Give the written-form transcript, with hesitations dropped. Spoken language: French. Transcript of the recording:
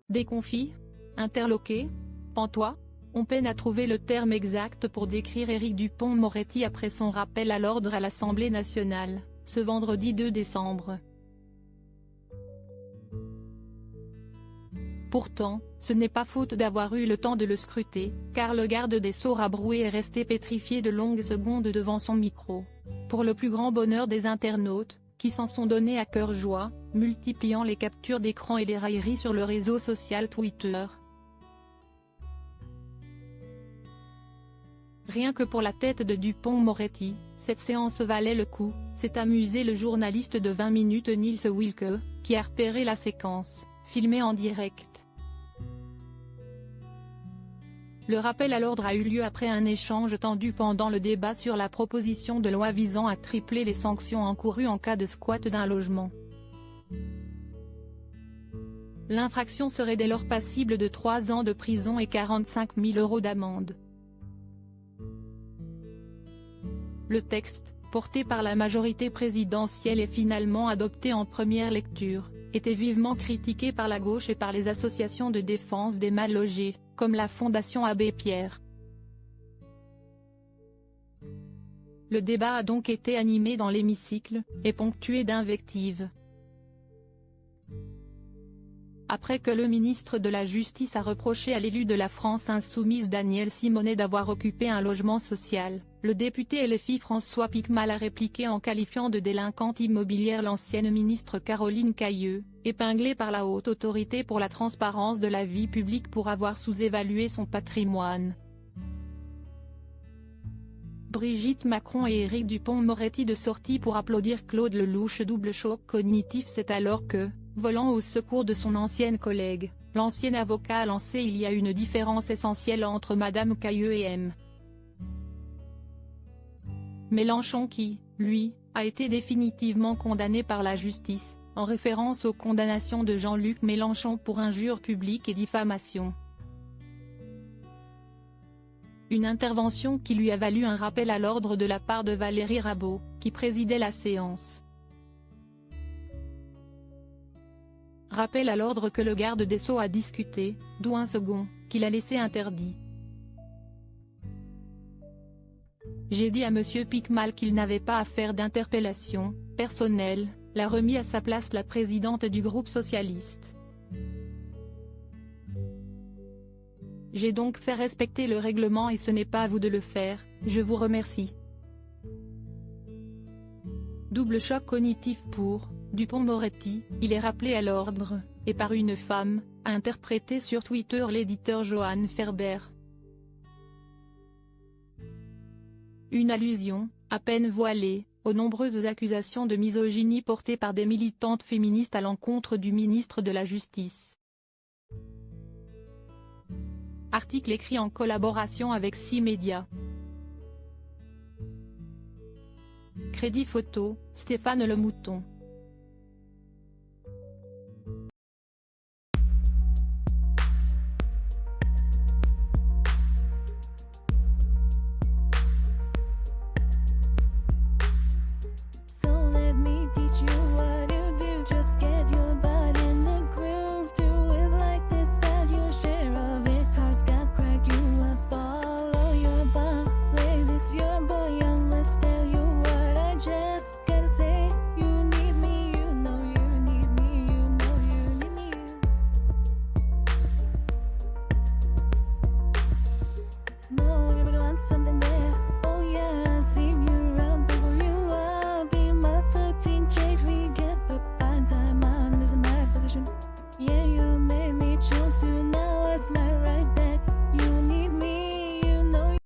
Déconfit? Interloqué? Pantois? On peine à trouver le terme exact pour décrire Éric Dupond-Moretti après son rappel à l'ordre à l'Assemblée nationale, ce vendredi 2 décembre. Pourtant, ce n'est pas faute d'avoir eu le temps de le scruter, car le garde des Sceaux rabroué est resté pétrifié de longues secondes devant son micro. Pour le plus grand bonheur des internautes, qui s'en sont donnés à cœur joie, multipliant les captures d'écran et les railleries sur le réseau social Twitter. Rien que pour la tête de Dupond-Moretti, cette séance valait le coup, s'est amusé le journaliste de 20 minutes Nils Wilke, qui a repéré la séquence, filmée en direct. Le rappel à l'ordre a eu lieu après un échange tendu pendant le débat sur la proposition de loi visant à tripler les sanctions encourues en cas de squat d'un logement. L'infraction serait dès lors passible de 3 ans de prison et 45 000 € d'amende. Le texte, porté par la majorité présidentielle et finalement adopté en première lecture, était vivement critiqué par la gauche et par les associations de défense des mal logés, comme la Fondation Abbé Pierre. Le débat a donc été animé dans l'hémicycle, et ponctué d'invectives. Après que le ministre de la Justice a reproché à l'élu de la France insoumise Daniel Simonet d'avoir occupé un logement social, le député LFI François Piquemal a répliqué en qualifiant de délinquante immobilière l'ancienne ministre Caroline Cayeux, épinglée par la Haute Autorité pour la transparence de la vie publique pour avoir sous-évalué son patrimoine. Brigitte Macron et Éric Dupond-Moretti de sortie pour applaudir Claude Lelouch. Double choc cognitif. C'est alors que, volant au secours de son ancienne collègue, l'ancien avocat a lancé: il y a une différence essentielle entre Madame Cayeux et M. Mélenchon qui, lui, a été définitivement condamné par la justice, en référence aux condamnations de Jean-Luc Mélenchon pour injure publique et diffamation. Une intervention qui lui a valu un rappel à l'ordre de la part de Valérie Rabault, qui présidait la séance. Rappel à l'ordre que le garde des Sceaux a discuté, d'où un second, qu'il a laissé interdit. J'ai dit à monsieur Piquemal qu'il n'avait pas à faire d'interpellation personnelle, l'a remis à sa place la présidente du groupe socialiste. J'ai donc fait respecter le règlement et ce n'est pas à vous de le faire, je vous remercie. Double choc cognitif pour Dupond-Moretti. Il est rappelé à l'ordre, et par une femme, a interprété sur Twitter l'éditeur Johan Ferber. Une allusion, à peine voilée, aux nombreuses accusations de misogynie portées par des militantes féministes à l'encontre du ministre de la Justice. Article écrit en collaboration avec 6 médias. Crédit photo, Stéphane Le Mouton.